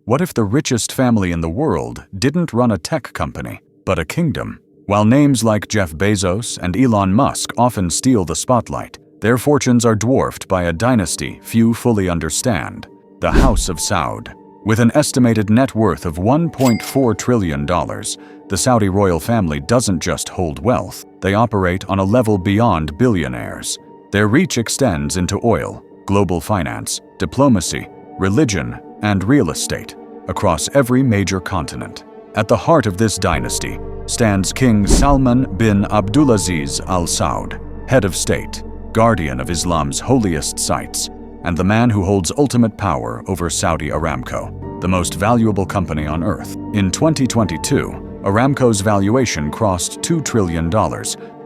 What if the richest family in the world didn't run a tech company, but a kingdom? While names like Jeff Bezos and Elon Musk often steal the spotlight, their fortunes are dwarfed by a dynasty few fully understand: the House of Saud. With an estimated net worth of $1.4 trillion, the Saudi royal family doesn't just hold wealth, they operate on a level beyond billionaires. Their reach extends into oil, global finance, diplomacy, religion, and real estate, across every major continent. At the heart of this dynasty stands King Salman bin Abdulaziz Al Saud, head of state, guardian of Islam's holiest sites, and the man who holds ultimate power over Saudi Aramco, the most valuable company on earth. In 2022, Aramco's valuation crossed $2 trillion,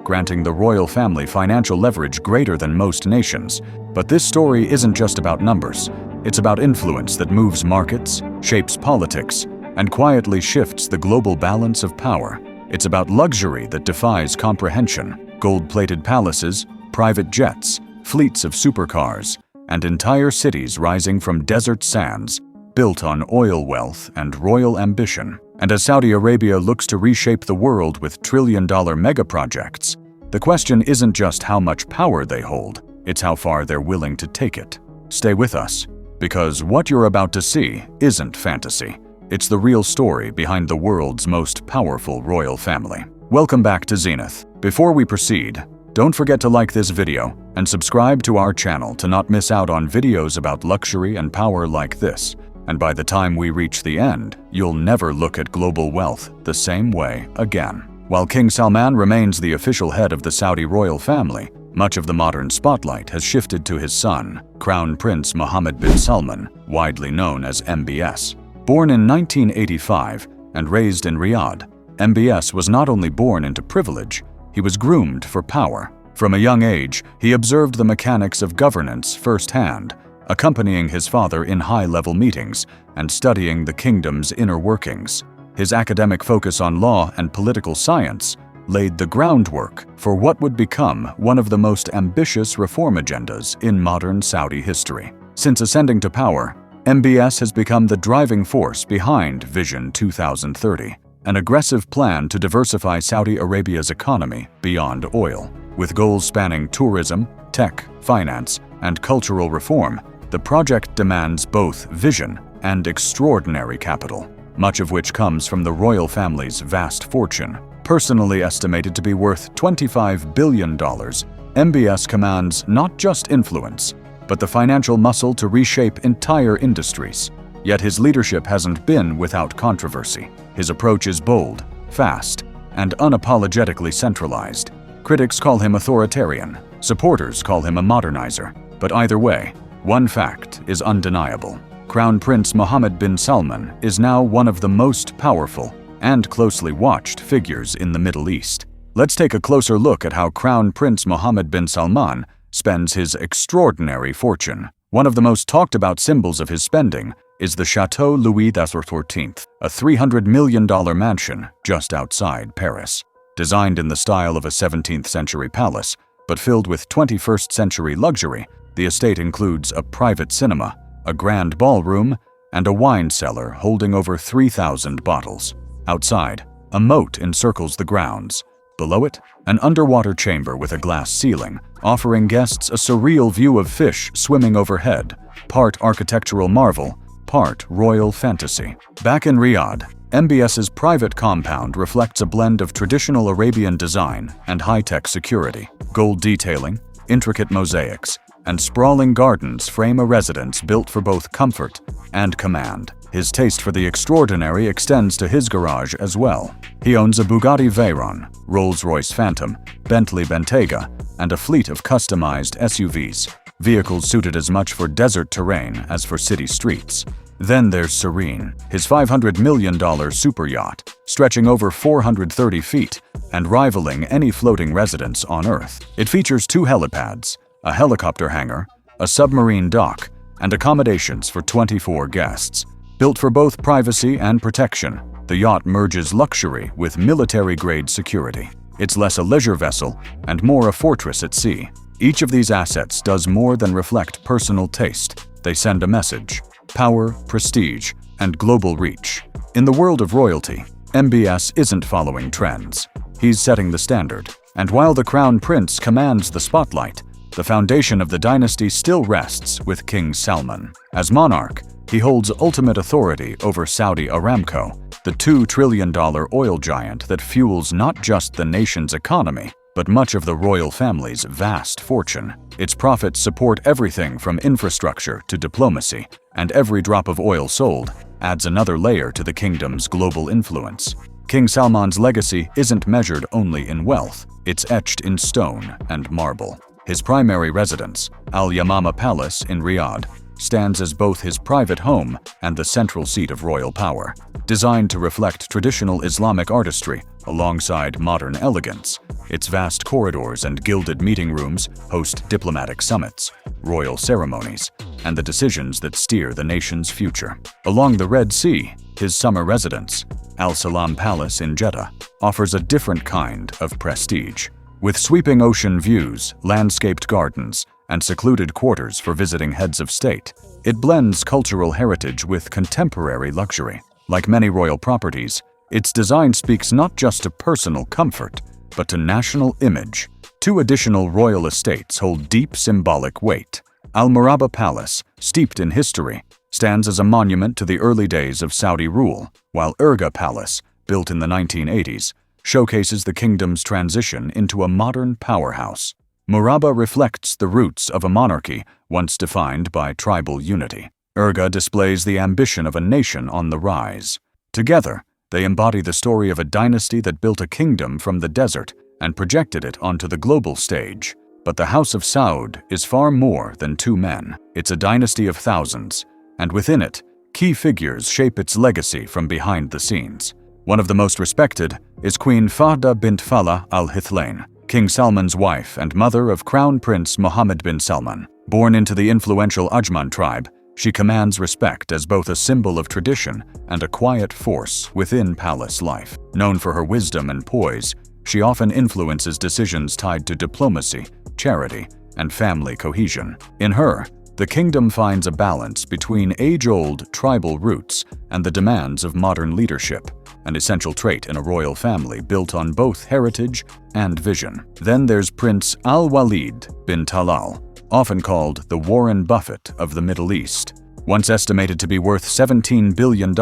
granting the royal family financial leverage greater than most nations. But this story isn't just about numbers. It's about influence that moves markets, shapes politics, and quietly shifts the global balance of power. It's about luxury that defies comprehension: gold-plated palaces, private jets, fleets of supercars, and entire cities rising from desert sands, built on oil wealth and royal ambition. And as Saudi Arabia looks to reshape the world with trillion-dollar megaprojects, the question isn't just how much power they hold, it's how far they're willing to take it. Stay with us, because what you're about to see isn't fantasy. It's the real story behind the world's most powerful royal family. Welcome back to Zenith. Before we proceed, don't forget to like this video and subscribe to our channel to not miss out on videos about luxury and power like this. And by the time we reach the end, you'll never look at global wealth the same way again. While King Salman remains the official head of the Saudi royal family, much of the modern spotlight has shifted to his son, Crown Prince Mohammed bin Salman, widely known as MBS. Born in 1985 and raised in Riyadh, MBS was not only born into privilege, he was groomed for power. From a young age, he observed the mechanics of governance firsthand, accompanying his father in high-level meetings and studying the kingdom's inner workings. His academic focus on law and political science laid the groundwork for what would become one of the most ambitious reform agendas in modern Saudi history. Since ascending to power, MBS has become the driving force behind Vision 2030, an aggressive plan to diversify Saudi Arabia's economy beyond oil. With goals spanning tourism, tech, finance, and cultural reform, the project demands both vision and extraordinary capital, much of which comes from the royal family's vast fortune. Personally estimated to be worth $25 billion, MBS commands not just influence, but the financial muscle to reshape entire industries. Yet his leadership hasn't been without controversy. His approach is bold, fast, and unapologetically centralized. Critics call him authoritarian, supporters call him a modernizer. But either way, one fact is undeniable. Crown Prince Mohammed bin Salman is now one of the most powerful and closely watched figures in the Middle East. Let's take a closer look at how Crown Prince Mohammed bin Salman spends his extraordinary fortune. One of the most talked about symbols of his spending is the Chateau Louis XIV, a $300 million mansion just outside Paris. Designed in the style of a 17th century palace, but filled with 21st century luxury, the estate includes a private cinema, a grand ballroom, and a wine cellar holding over 3,000 bottles. Outside, a moat encircles the grounds. Below it, an underwater chamber with a glass ceiling, offering guests a surreal view of fish swimming overhead, part architectural marvel, part royal fantasy. Back in Riyadh, MBS's private compound reflects a blend of traditional Arabian design and high-tech security. Gold detailing, intricate mosaics, and sprawling gardens frame a residence built for both comfort and command. His taste for the extraordinary extends to his garage as well. He owns a Bugatti Veyron, Rolls-Royce Phantom, Bentley Bentayga, and a fleet of customized SUVs, vehicles suited as much for desert terrain as for city streets. Then there's Serene, his $500 million super yacht, stretching over 430 feet and rivaling any floating residence on Earth. It features 2 helipads, a helicopter hangar, a submarine dock, and accommodations for 24 guests. Built for both privacy and protection, the yacht merges luxury with military-grade security. It's less a leisure vessel and more a fortress at sea. Each of these assets does more than reflect personal taste. They send a message: power, prestige, and global reach. In the world of royalty, MBS isn't following trends. He's setting the standard. And while the Crown Prince commands the spotlight, the foundation of the dynasty still rests with King Salman. As monarch, he holds ultimate authority over Saudi Aramco, the $2 trillion oil giant that fuels not just the nation's economy, but much of the royal family's vast fortune. Its profits support everything from infrastructure to diplomacy, and every drop of oil sold adds another layer to the kingdom's global influence. King Salman's legacy isn't measured only in wealth, it's etched in stone and marble. His primary residence, Al Yamama Palace in Riyadh, stands as both his private home and the central seat of royal power. Designed to reflect traditional Islamic artistry alongside modern elegance, its vast corridors and gilded meeting rooms host diplomatic summits, royal ceremonies, and the decisions that steer the nation's future. Along the Red Sea, his summer residence, Al Salam Palace in Jeddah, offers a different kind of prestige. With sweeping ocean views, landscaped gardens, and secluded quarters for visiting heads of state, it blends cultural heritage with contemporary luxury. Like many royal properties, its design speaks not just to personal comfort, but to national image. Two additional royal estates hold deep symbolic weight. Al Murabba Palace, steeped in history, stands as a monument to the early days of Saudi rule, while Urga Palace, built in the 1980s, showcases the kingdom's transition into a modern powerhouse. Murabba reflects the roots of a monarchy once defined by tribal unity. Urga displays the ambition of a nation on the rise. Together, they embody the story of a dynasty that built a kingdom from the desert and projected it onto the global stage. But the House of Saud is far more than two men. It's a dynasty of thousands, and within it, key figures shape its legacy from behind the scenes. One of the most respected is Queen Fahda bint Falah al-Hithlain, King Salman's wife and mother of Crown Prince Mohammed bin Salman. Born into the influential Ajman tribe, she commands respect as both a symbol of tradition and a quiet force within palace life. Known for her wisdom and poise, she often influences decisions tied to diplomacy, charity, and family cohesion. In her, the kingdom finds a balance between age-old tribal roots and the demands of modern leadership, an essential trait in a royal family built on both heritage and vision. Then there's Prince Al-Walid bin Talal, often called the Warren Buffett of the Middle East. Once estimated to be worth $17 billion,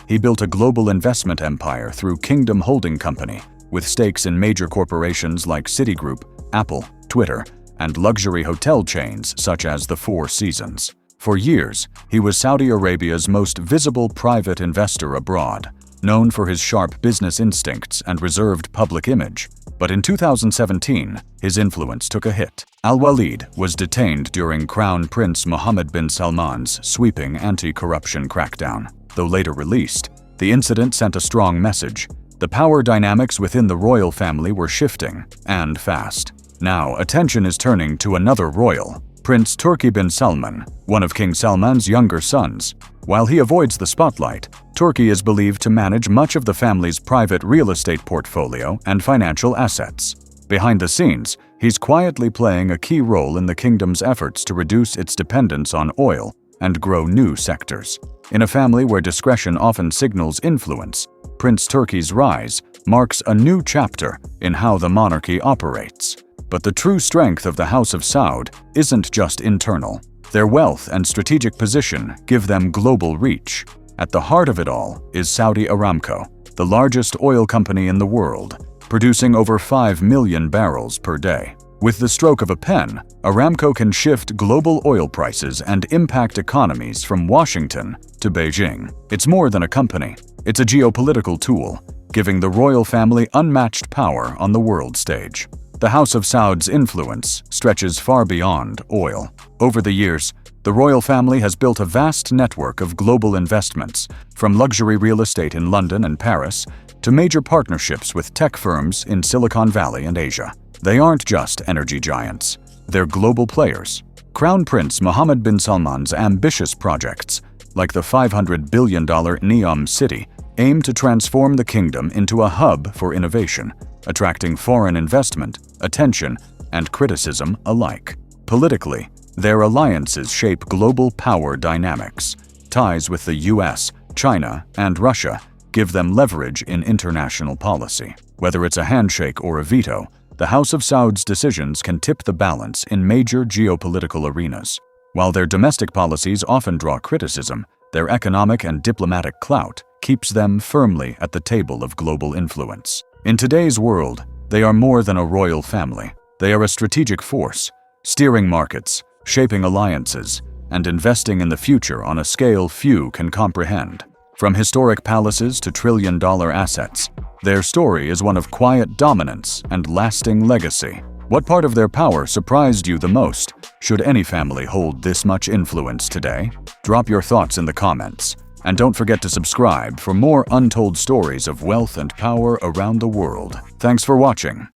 he built a global investment empire through Kingdom Holding Company, with stakes in major corporations like Citigroup, Apple, Twitter, and luxury hotel chains such as the Four Seasons. For years, he was Saudi Arabia's most visible private investor abroad, known for his sharp business instincts and reserved public image. But in 2017, his influence took a hit. Al-Walid was detained during Crown Prince Mohammed bin Salman's sweeping anti-corruption crackdown. Though later released, the incident sent a strong message. The power dynamics within the royal family were shifting, and fast. Now, attention is turning to another royal, Prince Turki bin Salman, one of King Salman's younger sons. While he avoids the spotlight, Turki is believed to manage much of the family's private real estate portfolio and financial assets. Behind the scenes, he's quietly playing a key role in the kingdom's efforts to reduce its dependence on oil and grow new sectors. In a family where discretion often signals influence, Prince Turki's rise marks a new chapter in how the monarchy operates. But the true strength of the House of Saud isn't just internal. Their wealth and strategic position give them global reach. At the heart of it all is Saudi Aramco, the largest oil company in the world, producing over 5 million barrels per day. With the stroke of a pen, Aramco can shift global oil prices and impact economies from Washington to Beijing. It's more than a company. It's a geopolitical tool, giving the royal family unmatched power on the world stage. The House of Saud's influence stretches far beyond oil. Over the years, the royal family has built a vast network of global investments, from luxury real estate in London and Paris to major partnerships with tech firms in Silicon Valley and Asia. They aren't just energy giants, they're global players. Crown Prince Mohammed bin Salman's ambitious projects, like the $500 billion Neom City, aim to transform the kingdom into a hub for innovation, attracting foreign investment, attention, and criticism alike. Politically, their alliances shape global power dynamics. Ties with the US, China, and Russia give them leverage in international policy. Whether it's a handshake or a veto, the House of Saud's decisions can tip the balance in major geopolitical arenas. While their domestic policies often draw criticism, their economic and diplomatic clout keeps them firmly at the table of global influence. In today's world, they are more than a royal family. They are a strategic force, steering markets, shaping alliances, and investing in the future on a scale few can comprehend. From historic palaces to trillion-dollar assets, their story is one of quiet dominance and lasting legacy. What part of their power surprised you the most? Should any family hold this much influence today? Drop your thoughts in the comments. And don't forget to subscribe for more untold stories of wealth and power around the world. Thanks for watching.